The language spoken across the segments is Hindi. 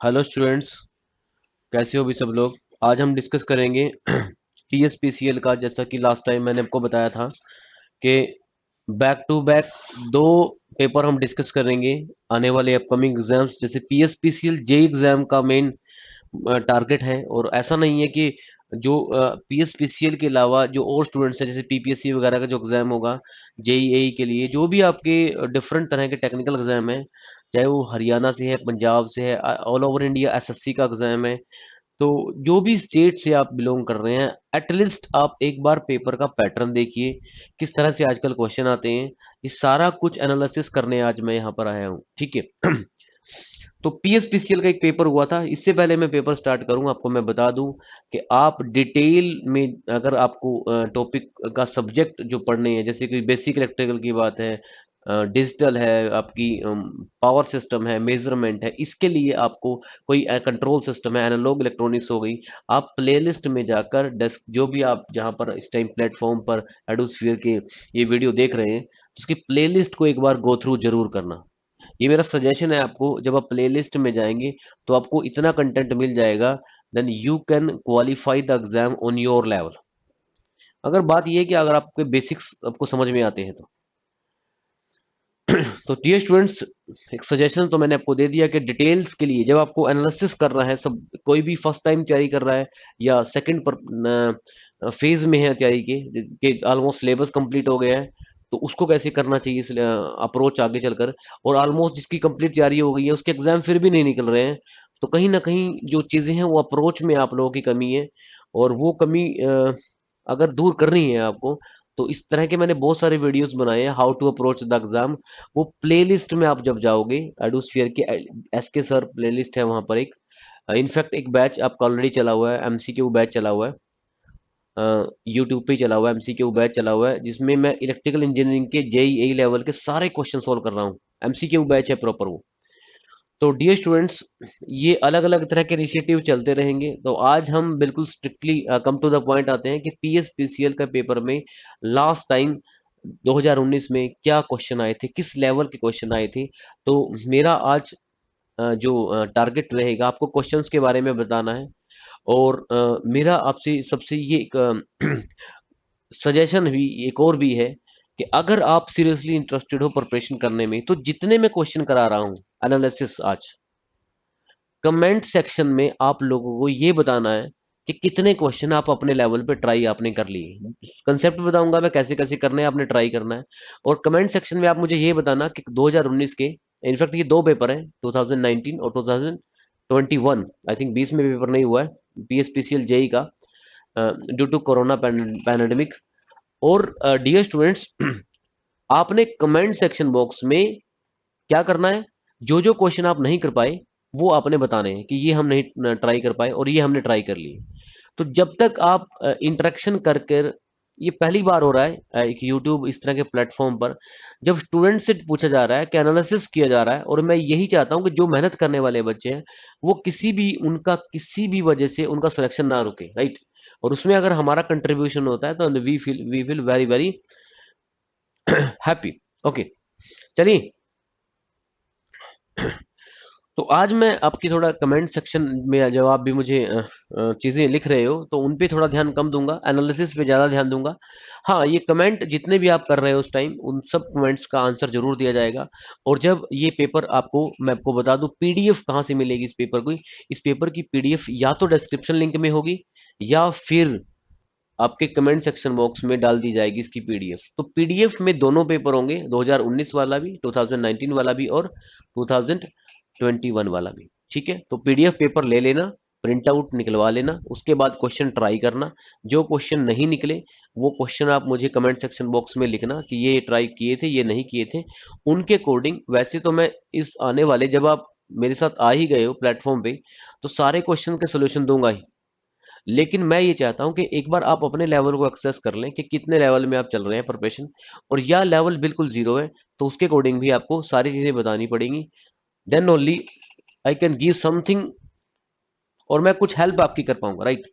हेलो स्टूडेंट्स, कैसे हो भी सब लोग। आज हम डिस्कस करेंगे टीएसपीसीएल का। जैसा कि लास्ट टाइम मैंने आपको बताया था कि बैक टू बैक दो पेपर हम डिस्कस करेंगे आने वाले अपकमिंग एग्जाम्स। जैसे पीएसपीसीएल जे एग्जाम का मेन टारगेट है, और ऐसा नहीं है कि जो पीएसपीसीएल के अलावा जो और स्टूडेंट्स हैं, जैसे पीपीएससी वगैरह का जो एग्जाम होगा जेईई के लिए, जो भी आपके डिफरेंट तरह के टेक्निकल एग्जाम है, चाहे वो हरियाणा से है, पंजाब से है, ऑल ओवर इंडिया एसएससी का एग्जाम है, तो जो भी स्टेट से आप बिलोंग कर रहे हैं, एटलीस्ट आप एक बार पेपर का पैटर्न देखिए, किस तरह से आजकल क्वेश्चन आते हैं। ये सारा कुछ एनालिसिस करने आज मैं यहाँ पर आया हूँ, ठीक है। तो पीएसपीसीएल का एक पेपर हुआ था। इससे पहले मैं पेपर स्टार्ट करूं, आपको मैं बता दूं कि आप डिटेल में, अगर आपको टॉपिक का सब्जेक्ट जो पढ़ने हैं, जैसे कि बेसिक इलेक्ट्रिकल की बात है, डिजिटल है, आपकी पावर सिस्टम है, मेजरमेंट है, इसके लिए आपको कोई कंट्रोल सिस्टम है, एनालॉग इलेक्ट्रॉनिक्स हो गई, आप प्लेलिस्ट में जाकर डेस्क जो भी आप जहां पर इस टाइम प्लेटफॉर्म पर एडोस्फीयर के ये वीडियो देख रहे हैं, तो उसकी प्लेलिस्ट को एक बार गो थ्रू जरूर करना। ये मेरा सजेशन है आपको। जब आप प्लेलिस्ट में जाएंगे तो आपको इतना कंटेंट मिल जाएगा, then you can qualify the exam on your level. अगर बात ये है कि अगर आपके बेसिक्स आपको समझ में आते हैं तो डियर स्टूडेंट्स, एक सजेशन तो मैंने आपको दे दिया कि डिटेल्स के लिए जब आपको एनालिसिस करना है, सब कोई भी फर्स्ट टाइम तैयारी कर रहा है या सेकंड पर फेज में है तैयारी के ऑलमोस्ट सिलेबस कंप्लीट हो गया है, तो उसको कैसे करना चाहिए इस अप्रोच आगे चलकर। और ऑलमोस्ट जिसकी कंप्लीट तैयारी हो गई है, उसके एग्जाम फिर भी नहीं निकल रहे हैं, तो कहीं ना कहीं जो चीजें हैं वो अप्रोच में आप लोगों की कमी है। और वो कमी अगर दूर करनी है आपको, तो इस तरह के मैंने बहुत सारे वीडियोस बनाए हैं, how to approach the exam. वो प्लेलिस्ट में आप जब जाओगे, एडोस्फियर के एसके सर प्लेलिस्ट है वहां पर एक, इनफैक्ट एक बैच आपका ऑलरेडी चला हुआ है, एमसीक्यू बैच चला हुआ है, यूट्यूब पे चला हुआ है, एमसीक्यू बैच चला हुआ है, जिसमें मैं इलेक्ट्रिकल इंजीनियरिंग के जेईई लेवल के सारे क्वेश्चन सोल्व कर रहा हूँ। एमसीक्यू बैच है प्रॉपर वो। तो डियर स्टूडेंट्स, ये अलग अलग तरह के इनिशिएटिव चलते रहेंगे। तो आज हम बिल्कुल strictly come to the point आते हैं कि पीएसपीसीएल का पेपर में लास्ट टाइम 2019 में क्या क्वेश्चन आए थे, किस लेवल के क्वेश्चन आए थे। तो मेरा आज जो टारगेट रहेगा, आपको क्वेश्चंस के बारे में बताना है। और मेरा आपसे सबसे ये एक सजेशन भी एक और भी है कि अगर आप सीरियसली इंटरेस्टेड हो प्रिपरेशन करने में, तो जितने मैं क्वेश्चन करा रहा हूँ एनालिसिस आज, कमेंट सेक्शन में आप लोगों को ये बताना है कि कितने क्वेश्चन आप अपने लेवल पे ट्राई आपने कर लिए। कंसेप्ट बताऊंगा मैं कैसे कैसे करने हैं, आपने ट्राई करना है। और कमेंट सेक्शन में आप मुझे ये बताना कि 2019 के, इनफैक्ट ये दो पेपर हैं, 2019 और 2021, आई थिंक 20 में पेपर नहीं हुआ है पीएसपीसीएल जेई का, ड्यू टू कोरोना पैंडेमिक। और डियर स्टूडेंट्स, आपने कमेंट सेक्शन बॉक्स में क्या करना है, जो जो क्वेश्चन आप नहीं कर पाए वो आपने बताने हैं कि ये हम नहीं ट्राई कर पाए और ये हमने ट्राई कर लिए। तो जब तक आप इंटरेक्शन कर कर, ये पहली बार हो रहा है एक यूट्यूब इस तरह के प्लेटफॉर्म पर, जब स्टूडेंट से पूछा जा रहा है कि एनालिसिस किया जा रहा है, और मैं यही चाहता हूं कि जो मेहनत करने वाले बच्चे हैं वो किसी भी वजह से उनका सिलेक्शन ना रुके, राइट। और उसमें अगर हमारा कंट्रीब्यूशन होता है तो we feel very very happy. Okay, चलिए। तो आज मैं आपकी थोड़ा कमेंट सेक्शन में जब आप भी मुझे चीज़ें लिख रहे हो, तो उन पे थोड़ा ध्यान कम दूंगा, एनालिसिस पे ज़्यादा ध्यान दूंगा। हाँ, ये कमेंट जितने भी आप कर रहे हो उस टाइम, उन सब कमेंट्स का आंसर जरूर दिया जाएगा। और जब ये पेपर आपको, मैं आपको बता दूं पीडीएफ कहाँ से मिलेगी इस पेपर की। इस पेपर की पीडीएफ या तो डिस्क्रिप्शन लिंक में होगी, या फिर आपके कमेंट सेक्शन बॉक्स में डाल दी जाएगी इसकी पीडीएफ। तो पीडीएफ में दोनों पेपर होंगे, 2019 वाला भी, 2019 वाला भी, और 2021 वाला भी, ठीक है। तो पीडीएफ पेपर ले लेना, प्रिंट आउट निकलवा लेना, उसके बाद क्वेश्चन ट्राई करना। जो क्वेश्चन नहीं निकले, वो क्वेश्चन आप मुझे कमेंट सेक्शन बॉक्स में लिखना कि ये ट्राई किए थे, ये नहीं किए थे, उनके अकॉर्डिंग। वैसे तो मैं इस आने वाले, जब आप मेरे साथ आ ही गए हो प्लेटफॉर्म पे, तो सारे क्वेश्चन के सोल्यूशन दूंगा ही। लेकिन मैं ये चाहता हूं कि एक बार आप अपने लेवल को एक्सेस कर लें कि कितने लेवल में आप चल रहे हैं प्रिपरेशन, और या लेवल बिल्कुल जीरो है, तो उसके अकॉर्डिंग भी आपको सारी चीजें बतानी पड़ेंगी। Then only I can give something, और मैं कुछ हेल्प आपकी कर पाऊंगा, राइट।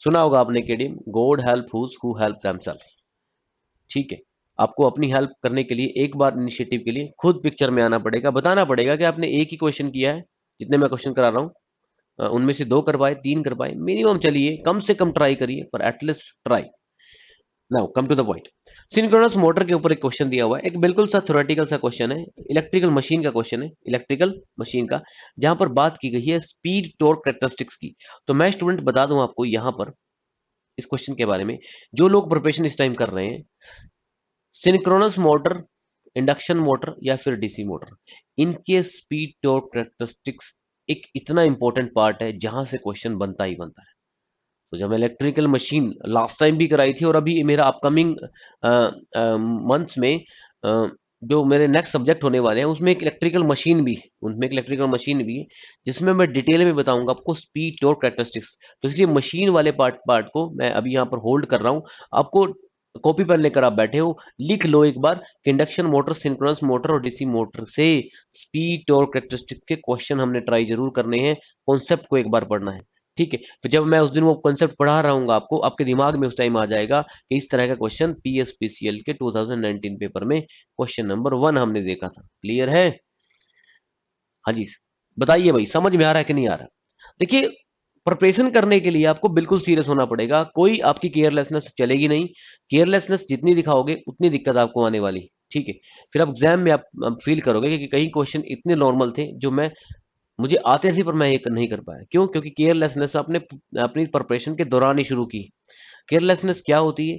सुना होगा आपने केडीएम, God help whose who help themselves, ठीक है। आपको अपनी हेल्प करने के लिए एक बार इनिशिएटिव के लिए खुद पिक्चर में आना पड़ेगा, बताना पड़ेगा कि आपने एक ही क्वेश्चन किया है, जितने मैं क्वेश्चन करा रहा हूँ उनमें से 2 कर पाए, 3 कर पाए, मिनिमम चलिए कम से कम ट्राई करिए, पर at least try. Now come to the point. Synchronous motor के ऊपर एक क्वेश्चन दिया हुआ है, एक बिल्कुल सा थ्योरेटिकल सा क्वेश्चन है, इलेक्ट्रिकल मशीन का क्वेश्चन है, इलेक्ट्रिकल मशीन का, जहां पर बात की गई है स्पीड टॉर्क कैरेक्टरिस्टिक्स की। तो मैं स्टूडेंट बता दूं आपको यहां पर इस क्वेश्चन के बारे में, जो लोग प्रिपरेशन इस टाइम कर रहे हैं, सिंक्रोनस मोटर, इंडक्शन मोटर या फिर डीसी मोटर, इनके स्पीड टॉर्क कैरेक्टरिस्टिक्स एक इतना इंपॉर्टेंट पार्ट है जहां से क्वेश्चन बनता ही बनता है। तो जब इलेक्ट्रिकल मशीन लास्ट टाइम भी कराई थी और अभी मेरा अपकमिंग मंथ्स में जो मेरे नेक्स्ट सब्जेक्ट होने वाले हैं उसमें एक इलेक्ट्रिकल मशीन भी है, उनमें एक इलेक्ट्रिकल मशीन भी है जिसमें मैं डिटेल में बताऊंगा आपको स्पीड टॉर्क कैरेक्टरिस्टिक्स। तो इसलिए मशीन वाले पार्ट को मैं अभी यहाँ पर होल्ड कर रहा हूँ। आपको कॉपी पेन लेकर आप बैठे हो, लिख लो एक बार कि इंडक्शन मोटर, सिंक्रोनस मोटर और डीसी मोटर से स्पीड टॉर्क कैरेक्टरिस्टिक के क्वेश्चन हमने ट्राई जरूर करने हैं, कॉन्सेप्ट को एक बार पढ़ना है। ठीक है, फिर जब मैं उस दिन वो कॉन्सेप्ट पढ़ा रहा हूँ आपको, आपके दिमाग में उस टाइम आ जाएगा कि इस तरह का क्वेश्चन पीएसपीसीएल के 2019 पेपर में क्वेश्चन नंबर 1 हमने देखा था। क्लियर है? हाँ जी, बताइए भाई, समझ में आ रहा है कि नहीं आ रहा? देखिए, प्रिपरेशन करने के लिए आपको बिल्कुल सीरियस होना पड़ेगा, कोई आपकी केयरलेसनेस चलेगी नहीं। केयरलेसनेस जितनी दिखाओगे उतनी दिक्कत आपको आने वाली। ठीक है, फिर आप एग्जाम में आप फील करोगे कि कई क्वेश्चन इतने नॉर्मल थे जो मुझे आते थे पर मैं ये नहीं कर पाया। क्यों? क्योंकि केयरलेसनेस आपने अपनी प्रिपरेशन के दौरान ही शुरू की। केयरलेसनेस क्या होती है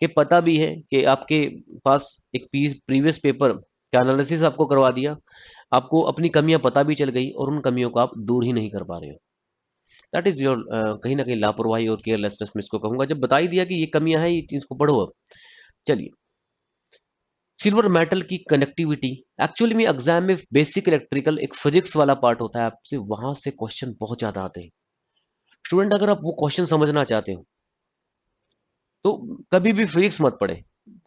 कि पता भी है कि आपके पास एक प्रीवियस पेपर का एनालिसिस आपको करवा दिया, आपको अपनी कमियां पता भी चल गई और उन कमियों को आप दूर ही नहीं कर पा रहे हो। दैट इज योर कहीं ना कहीं लापरवाही और केयरलेसनेस में इसको कहूंगा, जब बता ही दिया कि ये कमियां हैं, ये चीज को पढ़ो अब। चलिए, सिल्वर मेटल की कनेक्टिविटी, एक्चुअली में एग्जाम में बेसिक इलेक्ट्रिकल एक फिजिक्स वाला पार्ट होता है, आपसे वहां से क्वेश्चन बहुत ज्यादा आते हैं। स्टूडेंट, अगर आप वो क्वेश्चन समझना चाहते हो तो कभी भी फिजिक्स मत पढ़े,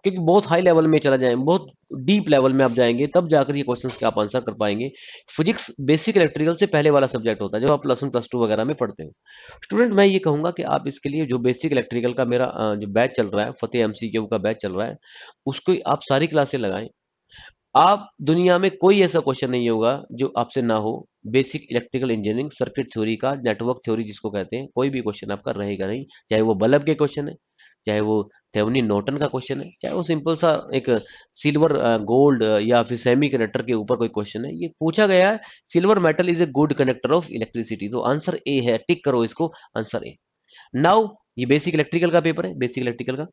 क्योंकि बहुत हाई लेवल में चला जाए, बहुत डीप लेवल में आप जाएंगे तब जाकर ये क्वेश्चंस के आप आंसर कर पाएंगे। फिजिक्स बेसिक इलेक्ट्रिकल से पहले वाला सब्जेक्ट होता है जो आप प्लस वन प्लस टू वगैरह में पढ़ते हो। स्टूडेंट, मैं ये कहूंगा कि आप इसके लिए जो बेसिक इलेक्ट्रिकल का मेरा जो बैच चल रहा है, फतेह एमसीक्यू का बैच चल रहा है, उसको आप सारी क्लासें लगाएं। आप दुनिया में कोई ऐसा क्वेश्चन नहीं होगा जो आपसे ना हो। Basic electrical engineering, circuit theory का, नेटवर्क थ्योरी जिसको कहते हैं, कोई भी क्वेश्चन आपका रहेगा नहीं, चाहे वो बल्ब के क्वेश्चन है, चाहे वो थेवेनिन नॉर्टन का क्वेश्चन है, चाहे वो सिंपल सा एक सिल्वर गोल्ड या फिर सेमी कंडक्टर के ऊपर कोई क्वेश्चन है। ये पूछा गया है, silver metal is a good conductor of electricity, तो आंसर ए है, टिक करो इसको, आंसर ए। नाउ ये बेसिक इलेक्ट्रिकल का पेपर है, बेसिक इलेक्ट्रिकल का।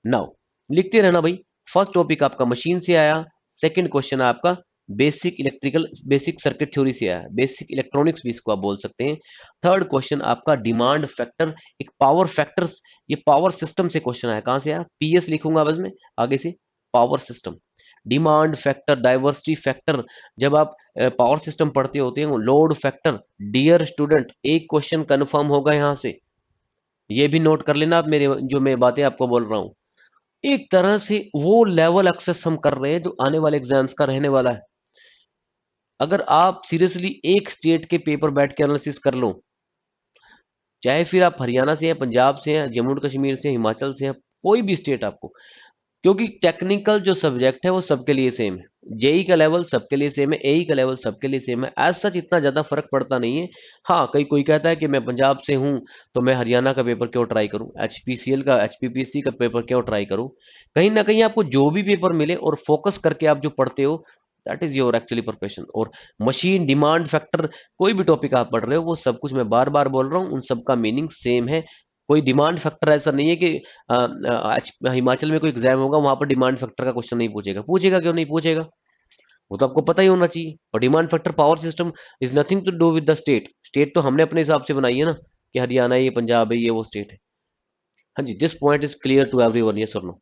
नाउ लिखते रहना भाई। फर्स्ट टॉपिक आपका मशीन से आया, सेकंड क्वेश्चन आपका basic electrical, basic circuit theory से आया, बेसिक इलेक्ट्रॉनिक्स भी इसको आप बोल सकते हैं। थर्ड क्वेश्चन आपका डिमांड फैक्टर, एक पावर फैक्टर, ये पावर सिस्टम से क्वेश्चन आया। कहां से आया? पीएस लिखूंगा बस में आगे से, power system, demand factor, diversity factor. जब आप पावर सिस्टम पढ़ते होते हैं, लोड फैक्टर। डियर स्टूडेंट, एक क्वेश्चन कंफर्म होगा यहां से, ये भी नोट कर लेना आप, मेरे जो मैं बातें आपको बोल रहा हूं। एक तरह से वो लेवल एक्सेस हम कर रहे हैं जो आने वाले एग्जाम्स का रहने वाला है। अगर आप सीरियसली एक स्टेट के पेपर बैठ के एनालिसिस कर लो, चाहे फिर आप हरियाणा से हैं, पंजाब से हैं, जम्मू कश्मीर से, हिमाचल से हैं, कोई भी स्टेट आपको, क्योंकि टेक्निकल जो सब्जेक्ट है वो सबके लिए सेम है। जेई का लेवल सबके लिए सेम है, एई का लेवल सबके लिए सेम है, एज सच इतना ज्यादा फर्क पड़ता नहीं है। हाँ, कोई कहता है कि मैं पंजाब से हूं तो मैं हरियाणा का पेपर क्यों ट्राई करूं, एचपीसीएल का, एचपीपीसी का पेपर क्यों ट्राई करूं। कहीं ना कहीं आपको जो भी पेपर मिले और फोकस करके आप जो पढ़ते हो, that is your actually preparation. और मशीन, डिमांड फैक्टर, कोई भी टॉपिक आप पढ़ रहे हो, वो सब कुछ मैं बार बार बोल रहा हूँ, उन सबका मीनिंग सेम है। कोई डिमांड फैक्टर ऐसा नहीं है कि हिमाचल में कोई एग्जाम होगा वहां पर डिमांड फैक्टर का क्वेश्चन नहीं पूछेगा। पूछेगा, क्यों नहीं पूछेगा? वो तो आपको पता ही होना चाहिए। और demand factor power system is nothing to do with the state, state तो हमने अपने हिसाब से बनाई है ना, कि हरियाणा है, ये पंजाब है, ये वो स्टेट है। हाँ जी, this point is clear to everyone, yes और नो?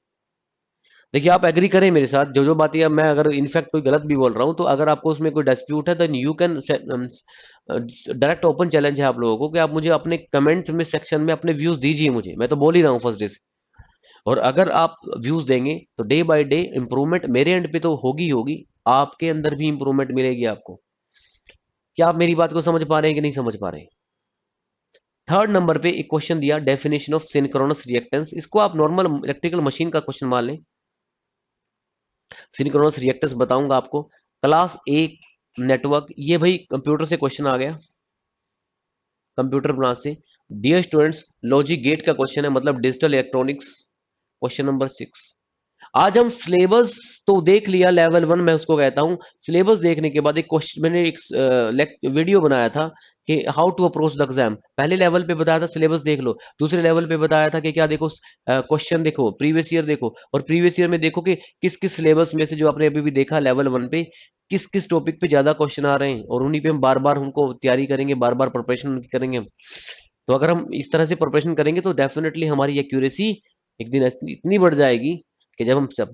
देखिए, आप एग्री करें मेरे साथ, जो जो बातें अब मैं अगर इनफैक्ट कोई गलत भी बोल रहा हूँ, तो अगर आपको उसमें कोई डिस्प्यूट है then you can, direct open challenge है आप लोगों को कि आप मुझे अपने कमेंट में सेक्शन में अपने व्यूज दीजिए मुझे, मैं तो बोल ही रहा हूँ फर्स्ट डे से। और अगर आप व्यूज देंगे तो डे बाय डे इंप्रूवमेंट मेरे एंड पे तो होगी ही होगी, आपके अंदर भी इंप्रूवमेंट मिलेगी आपको। क्या आप मेरी बात को समझ पा रहे हैं कि नहीं समझ पा रहे हैं? थर्ड नंबर पे एक क्वेश्चन दिया, डेफिनेशन ऑफ सिंक्रोनस रिएक्टेंस, इसको आप नॉर्मल इलेक्ट्रिकल मशीन का क्वेश्चन मान लें। सिंक्रोनस रिएक्टेंस बताऊंगा आपको, क्लास ए नेटवर्क, ये भाई कंप्यूटर से क्वेश्चन आ गया, कंप्यूटर ब्रांच से। डियर स्टूडेंट्स, लॉजिक गेट का क्वेश्चन है, मतलब डिजिटल इलेक्ट्रॉनिक्स, क्वेश्चन नंबर 6। आज हम सिलेबस तो देख लिया, लेवल 1 मैं उसको कहता हूँ। सिलेबस देखने के बाद एक क्वेश्चन, मैंने एक वीडियो बनाया था कि how to approach the exam. पहले लेवल पे बताया था सिलेबस देख लो, दूसरे लेवल पे बताया था कि क्या देखो, क्वेश्चन देखो, प्रीवियस ईयर देखो, और प्रीवियस ईयर में देखो कि किस किस सिलेबस में से जो आपने अभी भी देखा लेवल 1 पे, किस किस टॉपिक पे ज्यादा क्वेश्चन आ रहे हैं, और उन्हीं पे हम बार बार उनको तैयारी करेंगे, बार बार प्रिपरेशन करेंगे। तो अगर हम इस तरह से प्रिपरेशन करेंगे तो डेफिनेटली हमारी एक्यूरेसी एक दिन इतनी बढ़ जाएगी कि जब हम सब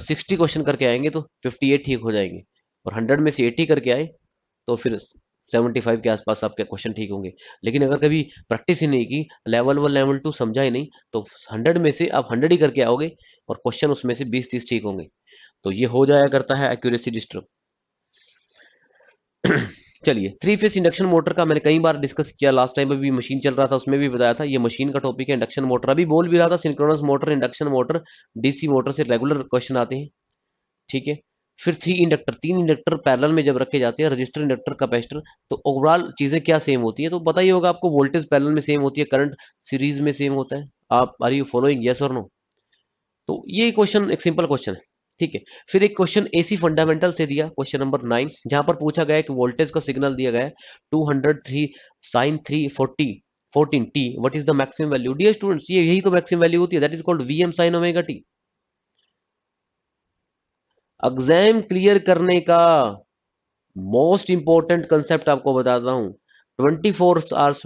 60 क्वेश्चन करके आएंगे तो 58 ठीक हो जाएंगे, और 100 में से 80 करके आए तो फिर 75 के आसपास आपके क्वेश्चन ठीक होंगे। लेकिन अगर कभी प्रैक्टिस ही नहीं की, लेवल 1 लेवल 2 समझा ही नहीं, तो 100 में से आप 100 ही करके आओगे और क्वेश्चन उसमें से 20-30 ठीक होंगे। तो ये हो जाया करता है एक्यूरेसी डिस्टर्ब। चलिए, थ्री फेस इंडक्शन मोटर का मैंने कई बार डिस्कस किया, लास्ट टाइम अभी मशीन चल रहा था उसमें भी बताया था, ये मशीन का टॉपिक है। इंडक्शन मोटर अभी बोल भी रहा था, synchronous motor, induction motor, DC motor से रेगुलर क्वेश्चन आते हैं, ठीक है। फिर थ्री इंडक्टर, तीन इंडक्टर पैरेलल में जब रखे जाते हैं, रजिस्टर, इंडक्टर, कैपेसिटर, तो ओवरऑल चीजें क्या सेम होती है, तो पता ही होगा आपको, वोल्टेज पैरेलल में सेम होती है, करंट सीरीज में सेम होता है। आप आर यू फॉलोइंग, यस और नो? तो ये क्वेश्चन एक सिंपल क्वेश्चन है, ठीक है। फिर एक क्वेश्चन एसी फंडामेंटल से दिया, क्वेश्चन नंबर 9, जहां पर पूछा गया है कि वोल्टेज का सिग्नल दिया गया है 203 sine 340 14 t, what is the maximum value? Dear students, ये यही तो मैक्सिमम वैल्यू होती है, that is called VM sine omega t. Exam clear करने का मोस्ट इंपॉर्टेंट कंसेप्ट आपको बताता हूं। 24 आवर्स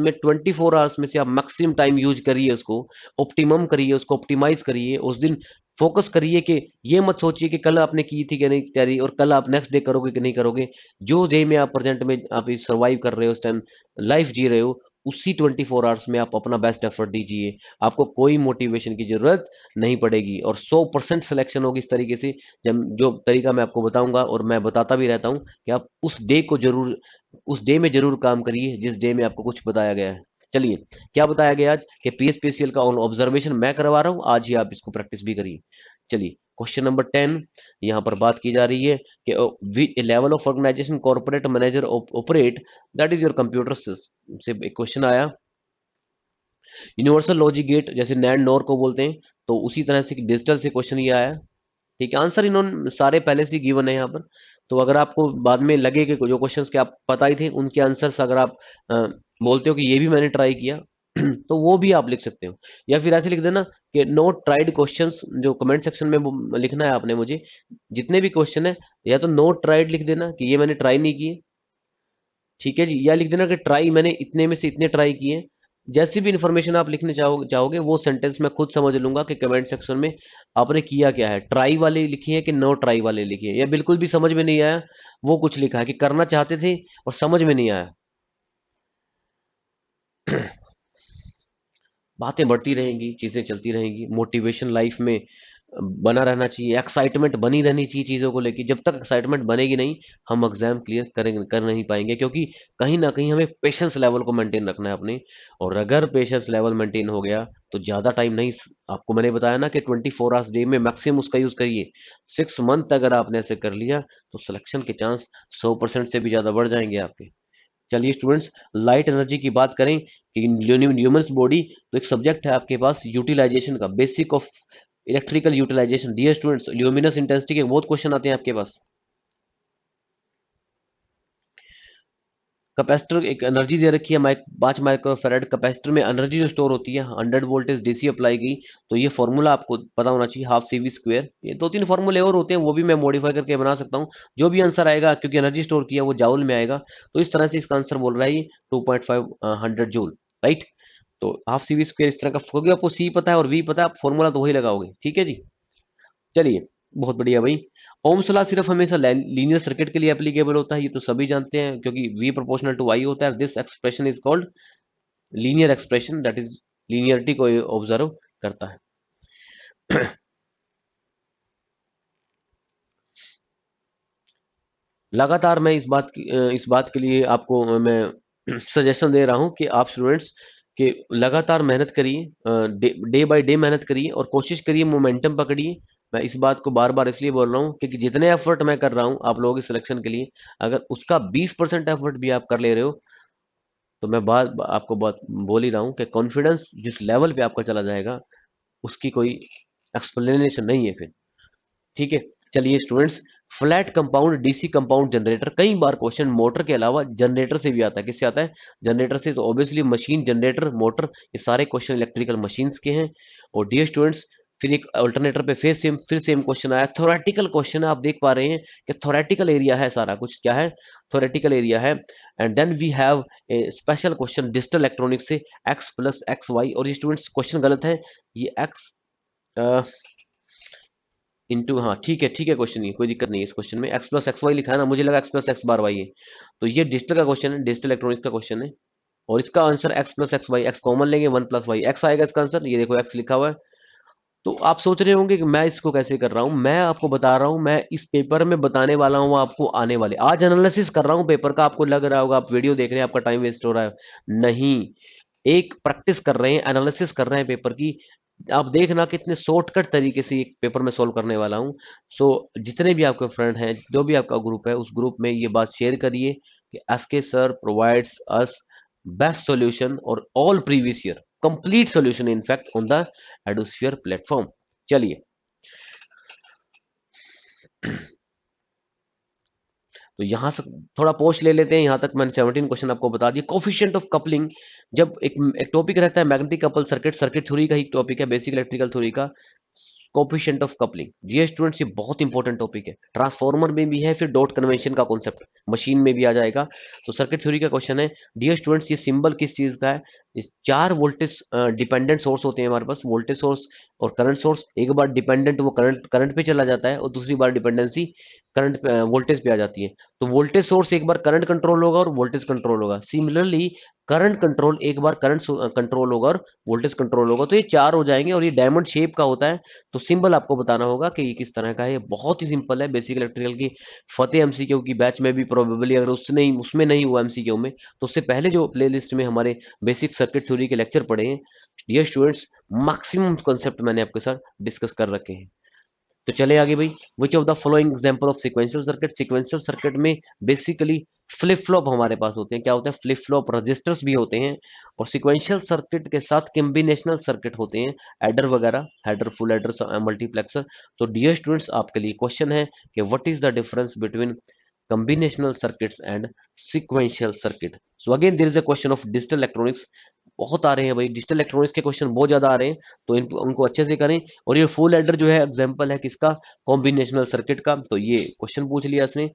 में से आप मैक्सिमम टाइम यूज करिए, उसको ऑप्टिमम करिए, उसको ऑप्टिमाइज करिए। उस दिन फोकस करिए कि ये मत सोचिए कि कल आपने की थी कि नहीं तैयारी, और कल आप नेक्स्ट डे करोगे कि नहीं करोगे। जो डे में आप प्रेजेंट में आप सर्वाइव कर रहे हो, उस टाइम लाइफ जी रहे हो, उसी 24 आवर्स में आप अपना बेस्ट एफर्ट दीजिए। आपको कोई मोटिवेशन की जरूरत नहीं पड़ेगी, और 100% सिलेक्शन होगी इस तरीके से। जब जो तरीका मैं आपको बताऊंगा, और मैं बताता भी रहता हूं, कि आप उस डे को जरूर, उस डे में जरूर काम करिए जिस डे में आपको कुछ बताया गया है। चलिए, क्या बताया गया आज कि पीएसपीसीएल का ऑब्जर्वेशन मैं करवा रहा हूं, आज ही आप इसको प्रैक्टिस भी करिए। चलिए, क्वेश्चन नंबर 10, यहां पर बात की जा रही है कि level of organization corporate manager operate, that is your computer से एक क्वेश्चन आया। यूनिवर्सल लॉजिक गेट, जैसे नैंड नोर को बोलते हैं, तो उसी तरह से डिजिटल से क्वेश्चन ये आया, ठीक है। आंसर इन्होंने सारे पहले से गिवन है यहाँ पर। तो अगर आपको बाद में लगे कि जो क्वेश्चंस के आप पता ही थे, उनके आंसर्स अगर आप बोलते हो कि ये भी मैंने ट्राई किया, तो वो भी आप लिख सकते हो। या फिर ऐसे लिख देना कि नोट ट्राइड क्वेश्चंस, जो कमेंट सेक्शन में लिखना है आपने मुझे, जितने भी क्वेश्चन है, या तो नोट ट्राइड लिख देना कि ये मैंने ट्राई नहीं किए, ठीक है जी, या लिख देना कि ट्राई मैंने इतने में से इतने ट्राई किए। जैसी भी इंफॉर्मेशन आप लिखने चाहोगे वो सेंटेंस मैं खुद समझ लूंगा कि कमेंट सेक्शन में आपने किया क्या है, ट्राई वाले लिखी है कि नो ट्राई वाले लिखी है, या बिल्कुल भी समझ में नहीं आया, वो कुछ लिखा है कि करना चाहते थे और समझ में नहीं आया। बातें बढ़ती रहेंगी, चीजें चलती रहेंगी, मोटिवेशन लाइफ में बना रहना चाहिए, एक्साइटमेंट बनी रहनी चाहिए चीजों को लेकर। जब तक एक्साइटमेंट बनेगी नहीं, हम एग्जाम क्लियर करेंगे कर नहीं पाएंगे, क्योंकि कहीं ना कहीं हमें पेशेंस लेवल को मेंटेन रखना है अपने। और अगर पेशेंस लेवल मेंटेन हो गया तो ज्यादा टाइम नहीं, आपको मैंने बताया ना कि 24 आवर्स डे में मैक्सिमम उसका यूज करिए। 6 मंथ अगर आपने ऐसे कर लिया तो सिलेक्शन के चांस 100% से भी ज्यादा बढ़ जाएंगे आपके। चलिए स्टूडेंट्स, लाइट एनर्जी की बात करें कि ल्यूमिनस बॉडी, तो एक सब्जेक्ट है आपके पास यूटिलाइजेशन का, basic of electrical utilization. Dear students, luminous intensity के बहुत क्वेश्चन आते हैं आपके पास। कैपेसिटर एक एनर्जी दे रखी है, 5 माइक्रोफेरेड कैपेसिटर में एनर्जी जो स्टोर होती है, 100 वोल्टेज डीसी अप्लाई की, तो ये फॉर्मूला आपको पता होना चाहिए, हाफ सी वी स्क्वायर। ये 2-3 फॉर्मूले और होते हैं, वो भी मैं मॉडिफाई करके बना सकता हूँ। जो भी आंसर आएगा, क्योंकि एनर्जी स्टोर किया वो जाउल में आएगा, तो इस तरह से इसका आंसर बोल रहा है ये 2.5 100 जूल, राइट। तो हाफ सी वी स्क्वायर इस तरह का, क्योंकि आपको सी पता है और वी पता है, आप फॉर्मूला तो वही लगाओगे, ठीक है जी। चलिए, बहुत बढ़िया भाई। ओम्स लॉ सिर्फ हमेशा लीनियर सर्किट के लिए एप्लीकेबल होता है, ये तो सभी जानते हैं, क्योंकि v प्रोपोर्शनल टू i होता है। This expression is called linear expression, that is linearity को ऑब्जर्व करता है। लगातार मैं इस बात के लिए आपको मैं सजेशन दे रहा हूं कि आप स्टूडेंट्स के लगातार मेहनत करिए, डे बाय डे मेहनत करिए, और कोशिश करिए मोमेंटम पकड़िए। मैं इस बात को बार बार इसलिए बोल रहा हूँ क्योंकि जितने एफर्ट मैं कर रहा हूँ आप लोगों के सिलेक्शन के लिए, अगर उसका 20% एफर्ट भी आप कर ले रहे हो, तो मैं बात आपको बात बोल ही रहा हूँ कि कॉन्फिडेंस जिस लेवल पे आपका चला जाएगा, उसकी कोई एक्सप्लेनेशन नहीं है फिर। ठीक है, चलिए students, flat compound DC compound generator, कई बार क्वेश्चन मोटर के अलावा जनरेटर से भी आता है। किससे आता है? जनरेटर से। तो ऑब्वियसली मशीन, जनरेटर, मोटर, ये सारे क्वेश्चन इलेक्ट्रिकल मशीन्स के हैं। और डियर स्टूडेंट्स, फिर एक अल्टरनेटर पे फिर सेम क्वेश्चन आया, थोरेटिकल क्वेश्चन है। आप देख पा रहे हैं कि थोरेटिकल एरिया है, सारा कुछ क्या है? थोरेटिकल एरिया है। And then we have a special question digital electronics से, एक्स प्लस एक्स वाई। और ये स्टूडेंट्स क्वेश्चन गलत है, ये एक्स इंटू, हाँ ठीक है क्वेश्चन, ये कोई दिक्कत नहीं है इस क्वेश्चन में, एक्स प्लस एक्स वाई लिखा है ना, मुझे लगा एक्स प्लस एक्स बार वाई है। तो ये डिजिटल का क्वेश्चन है, डिजिटल इलेक्ट्रॉनिक्स का क्वेश्चन है। और इसका answer x plus x y, x common लेंगे, वन प्लस वाई, एक्स आएगा इसका आंसर। ये देखो एक्स लिखा हुआ है। तो आप सोच रहे होंगे कि मैं इसको कैसे कर रहा हूं, मैं आपको बता रहा हूं, मैं इस पेपर में बताने वाला हूं आपको आने वाले, आज एनालिसिस कर रहा हूं पेपर का। आपको लग रहा होगा आप वीडियो देख रहे हैं, आपका टाइम वेस्ट हो रहा है। नहीं, एक प्रैक्टिस कर रहे हैं, एनालिसिस कर रहे हैं पेपर की। आप देखना कितने शॉर्टकट तरीके से एक पेपर में सॉल्व करने वाला हूं। सो जितने भी आपके फ्रेंड हैं, जो भी आपका ग्रुप है, उस ग्रुप में ये बात शेयर करिए कि SK sir provides us best solution और all previous year complete solution in fact on the Edusphere platform. चलिए, तो यहां से थोड़ा पोस्ट ले लेते हैं। यहां तक मैंने 17 क्वेश्चन आपको बता दिए। कोफिशिएंट ऑफ कपलिंग, जब एक टॉपिक रहता है magnetic couple circuit, circuit theory का ही टॉपिक है, बेसिक इलेक्ट्रिकल थ्योरी का। कोफिशिएंट ऑफ कपलिंग, ये स्टूडेंट्स, ये बहुत इंपॉर्टेंट टॉपिक है। ट्रांसफॉर्मर में भी है, फिर डॉट कन्वेंशन का कॉन्सेप्ट मशीन में भी आ जाएगा। तो सर्किट थ्योरी का क्वेश्चन है। डियर स्टूडेंट्स, ये सिंबल किस चीज का है? इस चार वोल्टेज डिपेंडेंट सोर्स होते हैं हमारे पास, वोल्टेज सोर्स और करंट सोर्स। एक बार डिपेंडेंट वो करंट पे चला जाता है, और दूसरी बार डिपेंडेंसी करंट वोल्टेज पे आ जाती है। तो वोल्टेज सोर्स एक बार करंट कंट्रोल होगा और वोल्टेज कंट्रोल होगा। सिमिलरली करंट कंट्रोल एक बार करंट कंट्रोल होगा और वोल्टेज कंट्रोल होगा। तो ये चार हो जाएंगे, और ये डायमंड शेप का होता है। तो सिंबल आपको बताना होगा कि ये किस तरह का है। ये बहुत ही सिंपल है, बेसिक इलेक्ट्रिकल की फतेह एमसीक्यू की बैच में भी प्रोबेबली, अगर उसमें नहीं हुआ एमसीक्यू में, तो उससे पहले जो प्लेलिस्ट में हमारे बेसिक सर्किट थ्योरी के लेक्चर पढ़े हैं, डियर स्टूडेंट्स, मैक्सिमम कॉन्सेप्ट मैंने आपके साथ डिस्कस कर रखे हैं। तो चले आगे भाई। Which of the following example of sequential circuit? Sequential circuit में बेसिकली फ्लिप फ्लॉप हमारे पास होते हैं। क्या होता है? फ्लिप फ्लॉप रजिस्टर्स भी होते हैं। और सिक्वेंशियल सर्किट के साथ कॉम्बिनेशनल सर्किट होते हैं, एडर वगैरह, हेडर, फुल एडर, मल्टीप्लेक्सर। तो डियर स्टूडेंट्स, आपके लिए क्वेश्चन है कि what is the difference between combinational circuits and sequential circuit? So again there is a question of digital electronics। बहुत आ रहे हैं भाई, डिजिटल इलेक्ट्रॉनिक्स के क्वेश्चन बहुत ज्यादा आ रहे हैं, तो उनको अच्छे से करें। और ये फुल एडर जो है एग्जांपल है किसका? कॉम्बिनेशनल सर्किट का। तो ये क्वेश्चन पूछ लिया इसने।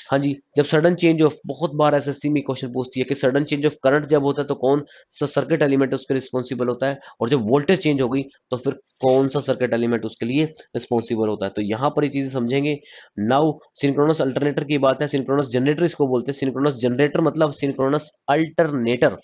हाँ जी, जब सडन चेंज ऑफ, बहुत बार एसएससी में क्वेश्चन पूछती है कि सडन चेंज ऑफ करंट जब होता है तो कौन सा सर्किट एलिमेंट उसके रिस्पॉन्सिबल होता है, और जब वोल्टेज चेंज हो गई तो फिर कौन सा सर्किट एलिमेंट उसके लिए रिस्पॉन्सिबल होता है। तो यहाँ पर ये चीजें समझेंगे। नाउ सिंक्रोनस अल्टरनेटर की बात है, सिंक्रोनस जनरेटर इसको बोलते हैं। सिंक्रोनस जनरेटर मतलब सिंक्रोनस अल्टरनेटर।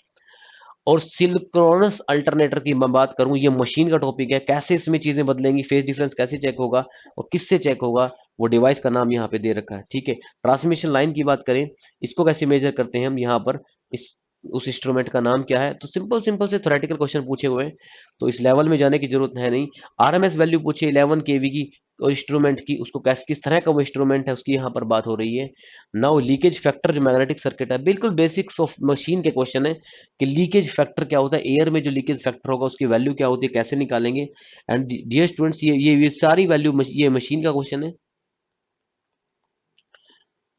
और सिंक्रोनस अल्टरनेटर की मैं बात करूं, ये मशीन का टॉपिक है। कैसे इसमें चीजें बदलेंगी, फेज डिफरेंस कैसे चेक होगा और किससे चेक होगा, वो डिवाइस का नाम यहाँ पे दे रखा है। ठीक है, ट्रांसमिशन लाइन की बात करें, इसको कैसे मेजर करते हैं हम यहाँ पर, इस उस इंस्ट्रूमेंट का नाम क्या है? तो सिंपल सिंपल से थ्योरेटिकल क्वेश्चन पूछे हुए हैं, तो इस लेवल में जाने की जरूरत है नहीं। आरएमएस वैल्यू पूछे 11 केवी की और इंस्ट्रूमेंट की, उसको कैस किस तरह का वो इंस्ट्रूमेंट है उसकी यहाँ पर बात हो रही है। नाउ लीकेज फैक्टर, जो मैग्नेटिक सर्किट है, बिल्कुल बेसिक्स ऑफ मशीन के क्वेश्चन है कि लीकेज फैक्टर क्या होता है, एयर में जो लीकेज फैक्टर होगा उसकी वैल्यू क्या होती है, कैसे निकालेंगे। एंड डियर स्टूडेंट्स, ये सारी वैल्यू ये मशीन का क्वेश्चन है।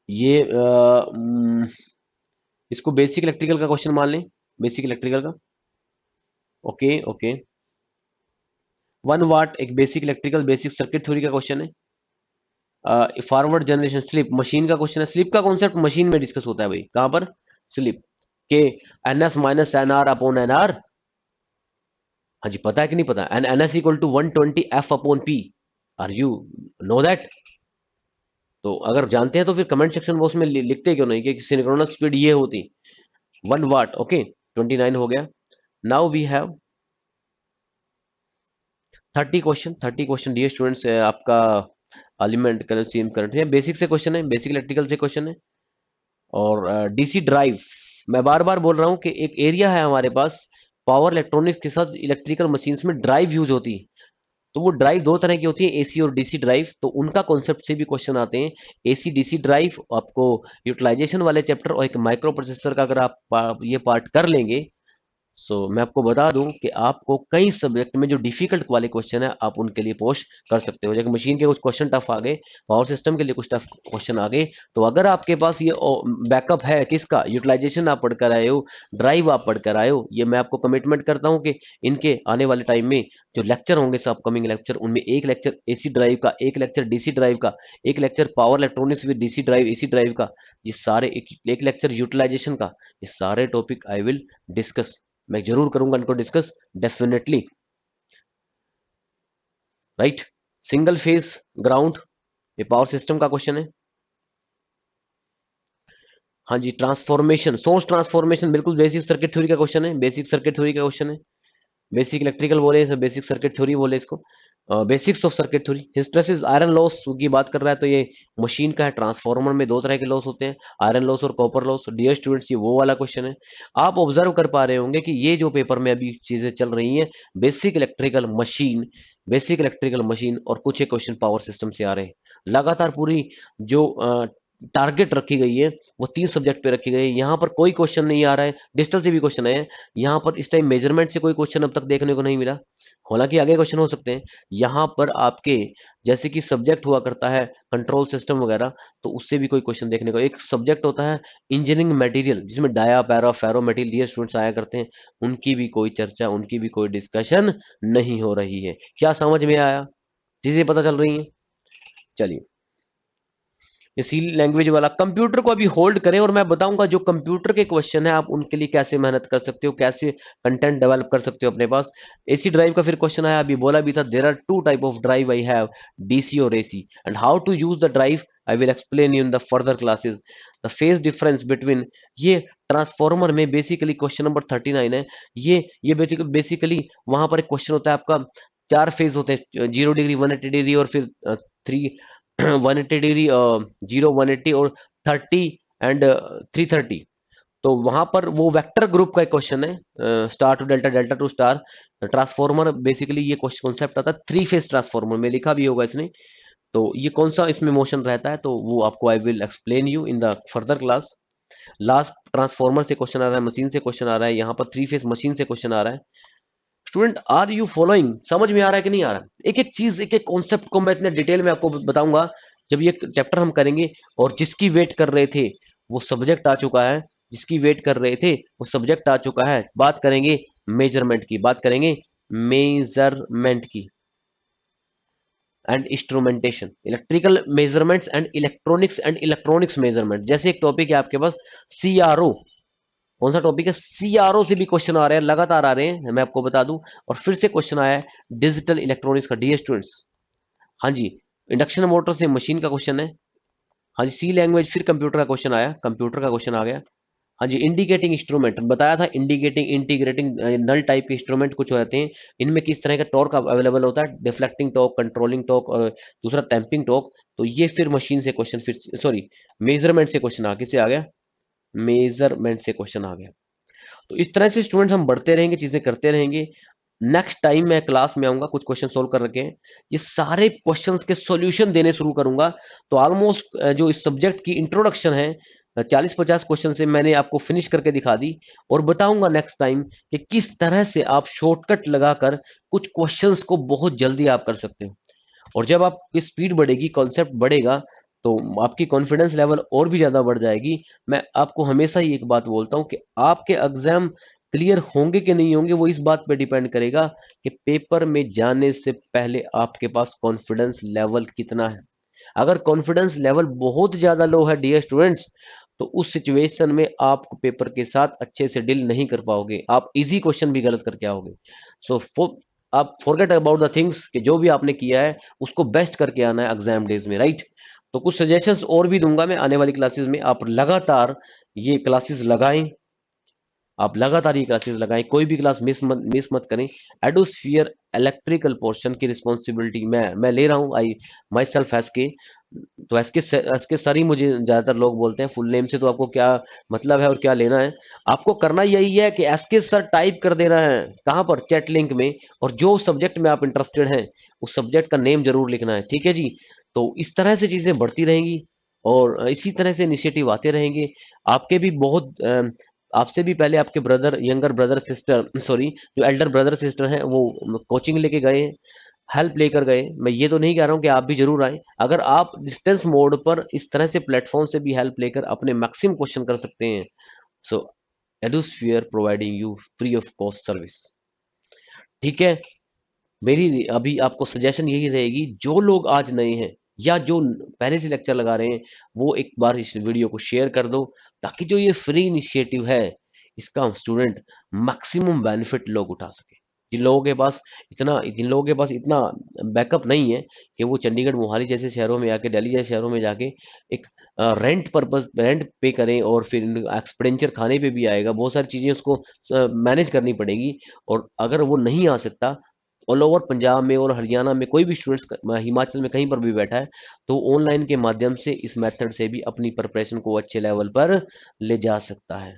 ये इसको बेसिक इलेक्ट्रिकल का क्वेश्चन मान लें, बेसिक इलेक्ट्रिकल का। ओके ओके, 1 वाट एक basic electrical basic circuit theory का क्वेश्चन है। फॉरवर्ड जनरेशन स्लिप मशीन का क्वेश्चन है। स्लिप का कॉन्सेप्ट मशीन में डिस्कस होता है भाई, कहां पर? स्लिप के N S minus N R upon N R. हाँ जी, पता है कि नहीं पता? N N S equal to 120 F upon P. Are you know that? तो अगर जानते हैं तो फिर कमेंट सेक्शन बॉक्स में लिखते क्यों नहीं कि सिंक्रोनस स्पीड ये होती 1 वाट। ओके, 29 हो गया। Now we have 30 question. 30 question dear students, आपका एलिमेंट करंट, सेम करंट है, बेसिक से क्वेश्चन है, बेसिक इलेक्ट्रिकल से क्वेश्चन है। और डीसी ड्राइव, मैं बार बार बोल रहा हूं कि एक एरिया है हमारे पास, पावर इलेक्ट्रॉनिक्स के साथ इलेक्ट्रिकल मशीन्स में ड्राइव यूज होती है। तो वो ड्राइव दो तरह की होती है, एसी और डीसी ड्राइव, तो उनका कॉन्सेप्ट से भी क्वेश्चन आते हैं। एसी डीसी ड्राइव आपको यूटिलाइजेशन वाले चैप्टर और एक माइक्रो प्रोसेसर का अगर आप ये पार्ट कर लेंगे, मैं आपको बता दूं कि आपको कई सब्जेक्ट में जो डिफिकल्ट वाले क्वेश्चन है आप उनके लिए पोस्ट कर सकते हो। जैसे मशीन के कुछ क्वेश्चन टफ आ गए, पावर सिस्टम के लिए कुछ टफ क्वेश्चन आ गए, तो अगर आपके पास ये बैकअप है किसका, यूटिलाइजेशन आप पढ़कर आए हो, ड्राइव आप पढ़कर आए हो, ये मैं आपको कमिटमेंट करता हूं कि इनके आने वाले टाइम में जो लेक्चर होंगे सब अपकमिंग लेक्चर, उनमें एक लेक्चर एसी ड्राइव का, एक लेक्चर डीसी ड्राइव का, एक lecture power electronics with DC drive AC drive का, ये सारे एक लेक्चर यूटिलाइजेशन का, ये सारे टॉपिक आई विल डिस्कस, मैं जरूर करूंगा इनको discuss definitely. Right, single phase ground, ये पावर सिस्टम का क्वेश्चन है। हाँ जी, ट्रांसफॉर्मेशन, सोर्स ट्रांसफॉर्मेशन, बिल्कुल बेसिक सर्किट थ्योरी का क्वेश्चन है, बेसिक सर्किट थ्योरी का क्वेश्चन है। बेसिक इलेक्ट्रिकल बोले, सब बेसिक सर्किट थ्योरी बोले इसको, basics of circuit theory. Hysteresis iron loss की बात कर रहा है, तो ये मशीन का है। ट्रांसफार्मर में दो तरह के लॉस होते हैं, आयरन लॉस और कॉपर लॉस। डियर स्टूडेंट्स, ये वो वाला क्वेश्चन है। आप ऑब्जर्व कर पा रहे होंगे कि ये जो पेपर में अभी चीजें चल रही हैं, basic electrical machine, basic electrical machine, और कुछ एक क्वेश्चन पावर सिस्टम से आ रहे हैं लगातार। पूरी जो टारगेट रखी गई है वो 3 सब्जेक्ट पे रखी गई है। यहाँ पर कोई क्वेश्चन नहीं आ रहा है, डिस्टेंस से भी क्वेश्चन आए हैं। यहाँ पर इस टाइम मेजरमेंट से कोई क्वेश्चन अब तक देखने को नहीं मिला, हालांकि आगे क्वेश्चन हो सकते हैं। यहाँ पर आपके जैसे कि सब्जेक्ट हुआ करता है कंट्रोल सिस्टम वगैरह, तो उससे भी कोई क्वेश्चन देखने को, एक सब्जेक्ट होता है इंजीनियरिंग मटेरियल जिसमें डाया पैरा फेरो मटेरियल स्टूडेंट्स आया करते हैं, उनकी भी कोई चर्चा, उनकी भी कोई डिस्कशन नहीं हो रही है। क्या समझ में आया, चीजें पता चल रही हैं? चलिए, ये सी लैंग्वेज वाला कंप्यूटर को अभी होल्ड करें, और मैं बताऊंगा जो कंप्यूटर के क्वेश्चन है आप उनके लिए कैसे मेहनत कर सकते हो, कैसे कंटेंट डेवलप कर सकते हो अपने पास। एसी ड्राइव का फिर क्वेश्चन आया, अभी बोला भी था, there are two type of drive I have, DC और AC, and how to use the drive I will explain you in the further classes. The phase difference between, ये ट्रांसफॉर्मर में बेसिकली क्वेश्चन नंबर 39 है। ये बेसिकली वहां पर एक क्वेश्चन होता है आपका, 4 फेज होते हैं, 0 डिग्री, 180 डिग्री, और फिर 180 डिग्री, 0 180 और 30 एंड 330। तो वहां पर वो वेक्टर ग्रुप का एक क्वेश्चन है, star to delta, delta to star transformer. Basically ये क्वेश्चन कॉन्सेप्ट आता है 3 फेज ट्रांसफॉर्मर में, लिखा भी होगा इसने। तो ये कौन सा इसमें मोशन रहता है, तो वो आपको आई will explain you in the further class. Last transformer से क्वेश्चन आ रहा है, मशीन से क्वेश्चन आ रहा है, यहाँ पर 3 फेज मशीन से क्वेश्चन आ रहा है। स्टूडेंट, आर यू फॉलोइंग, समझ में आ रहा है कि नहीं आ रहा है? एक एक चीज, एक एक कॉन्सेप्ट को मैं इतने डिटेल में आपको बताऊंगा जब ये चैप्टर हम करेंगे। और जिसकी वेट कर रहे थे वो सब्जेक्ट आ चुका है, जिसकी वेट कर रहे थे वो सब्जेक्ट आ चुका है। बात करेंगे मेजरमेंट की, बात करेंगे मेजरमेंट की, and instrumentation, electrical measurements and electronics measurement. जैसे एक टॉपिक है आपके पास सीआरओ, कौन सा टॉपिक है, सीआरओ से भी क्वेश्चन आ रहे हैं, लगातार आ रहे हैं, मैं आपको बता दूं। और फिर से क्वेश्चन आया है डिजिटल इलेक्ट्रॉनिक्स का, डियर स्टूडेंट्स। हाँ जी, इंडक्शन मोटर से मशीन का क्वेश्चन है। हाँ जी, सी लैंग्वेज, फिर कंप्यूटर का क्वेश्चन आया, कंप्यूटर का क्वेश्चन आ गया। हाँ जी, इंडिकेटिंग इंस्ट्रूमेंट बताया था, इंडिकेटिंग इंटीग्रेटिंग नल टाइप के इंस्ट्रूमेंट कुछ हो जाते हैं, इनमें किस तरह का टॉर्क अवेलेबल होता है, डिफ्लेक्टिंग टॉर्क, कंट्रोलिंग टॉर्क, और दूसरा टैंपिंग टॉर्क। तो ये फिर मशीन से क्वेश्चन, फिर सॉरी मेजरमेंट से क्वेश्चन आ, किससे आ गया, मेजरमेंट से क्वेश्चन आ गया। तो इस तरह से स्टूडेंट्स हम बढ़ते रहेंगे, चीजें करते रहेंगे। नेक्स्ट टाइम मैं क्लास में आऊंगा, कुछ क्वेश्चन सोल्व कर रखे हैं, ये सारे क्वेश्चंस के सॉल्यूशन देने शुरू करूंगा। तो ऑलमोस्ट जो इस सब्जेक्ट की इंट्रोडक्शन है, 40-50 क्वेश्चन से मैंने आपको फिनिश करके दिखा दी, और बताऊंगा नेक्स्ट टाइम कि किस तरह से आप शॉर्टकट लगाकर कुछ क्वेश्चंस को बहुत जल्दी आप कर सकते हो। और जब आपकी स्पीड बढ़ेगी, कॉन्सेप्ट बढ़ेगा, तो आपकी कॉन्फिडेंस लेवल और भी ज्यादा बढ़ जाएगी। मैं आपको हमेशा ही एक बात बोलता हूं कि आपके एग्जाम क्लियर होंगे कि नहीं होंगे वो इस बात पे डिपेंड करेगा कि पेपर में जाने से पहले आपके पास कॉन्फिडेंस लेवल कितना है। अगर कॉन्फिडेंस लेवल बहुत ज्यादा लो है डियर स्टूडेंट्स, तो उस सिचुएशन में आप पेपर के साथ अच्छे से डील नहीं कर पाओगे, आप इजी क्वेश्चन भी गलत करके आओगे। सो आप फॉरगेट अबाउट द थिंग्स कि जो भी आपने किया है उसको बेस्ट करके आना है एग्जाम डेज में, राइट। तो कुछ सजेशंस और भी दूंगा मैं आने वाली क्लासेस में, आप लगातार ये क्लासेस लगाएं, आप लगातार ये क्लासेस लगाएं, कोई भी क्लास मिस मत करें। एडोस्फियर इलेक्ट्रिकल पोर्शन की रिस्पॉन्सिबिलिटी मैं ले रहा हूं, आई माई सेल्फ हैज के। तो एस के सर ही मुझे ज्यादातर लोग बोलते हैं, फुल नेम से तो आपको क्या मतलब है और क्या लेना है। आपको करना यही है कि एस के सर टाइप कर देना है, कहाँ पर, चैट लिंक में, और जो सब्जेक्ट में आप इंटरेस्टेड हैं उस सब्जेक्ट का नेम जरूर लिखना है, ठीक है जी। तो इस तरह से चीजें बढ़ती रहेंगी और इसी तरह से इनिशिएटिव आते रहेंगे। आपके भी बहुत आपसे भी पहले आपके brother, younger brother sister, sorry, जो एल्डर ब्रदर सिस्टर हैं वो कोचिंग लेके गए हैं, हेल्प लेकर गए। मैं ये तो नहीं कह रहा हूँ कि आप भी जरूर आए। अगर आप डिस्टेंस मोड पर इस तरह से प्लेटफॉर्म से भी हेल्प लेकर अपने मैक्सिमम क्वेश्चन कर सकते हैं, so Edusphere providing you free of cost service, ठीक है। मेरी अभी आपको सजेशन यही रहेगी, जो लोग आज नए हैं या जो पहले से लेक्चर लगा रहे हैं, वो एक बार इस वीडियो को शेयर कर दो, ताकि जो ये फ्री इनिशिएटिव है इसका स्टूडेंट मैक्सिमम बेनिफिट लोग उठा सके। जिन लोगों के पास इतना बैकअप नहीं है कि वो चंडीगढ़, मोहाली जैसे शहरों में आके, दिल्ली जैसे शहरों में जाके एक रेंट पे करें, और फिर एक्सपेंडिचर खाने पे भी आएगा, बहुत सारी चीजें उसको मैनेज करनी पड़ेगी। और अगर वो नहीं आ सकता, ऑल ओवर पंजाब में और हरियाणा में कोई भी स्टूडेंट्स, हिमाचल में कहीं पर भी बैठा है, तो ऑनलाइन के माध्यम से इस मेथड से भी अपनी प्रिपरेशन को अच्छे लेवल पर ले जा सकता है,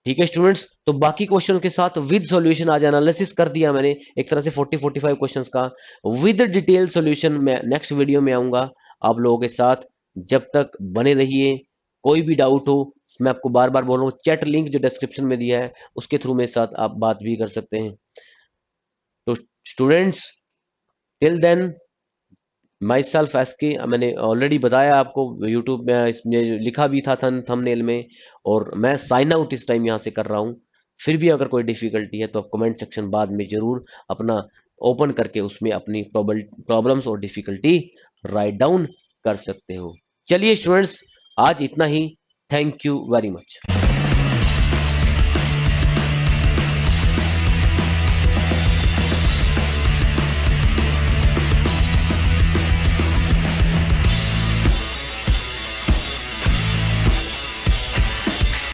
ठीक है स्टूडेंट्स। तो बाकी क्वेश्चन के साथ विद सॉल्यूशन, आज एनालिसिस कर दिया मैंने एक तरह से 40-45 क्वेश्चंस का, विद डिटेल सॉल्यूशन मैं नेक्स्ट वीडियो में आऊंगा आप लोगों के साथ। जब तक बने रहिए, कोई भी डाउट हो, मैं आपको बार बार बोल रहा हूँ, चैट लिंक जो डिस्क्रिप्शन में दिया है उसके थ्रू मेरे साथ आप बात भी कर सकते हैं। तो students, till then, myself S K, मैंने ऑलरेडी बताया आपको, यूट्यूब में इसमें लिखा भी था थंबनेल में, और मैं साइन आउट इस टाइम यहाँ से कर रहा हूँ। फिर भी अगर कोई डिफिकल्टी है तो आप कमेंट सेक्शन बाद में जरूर अपना ओपन करके उसमें अपनी प्रॉब्लम्स और डिफिकल्टी राइट डाउन कर सकते हो। चलिए स्टूडेंट्स, आज इतना ही। Thank you very much.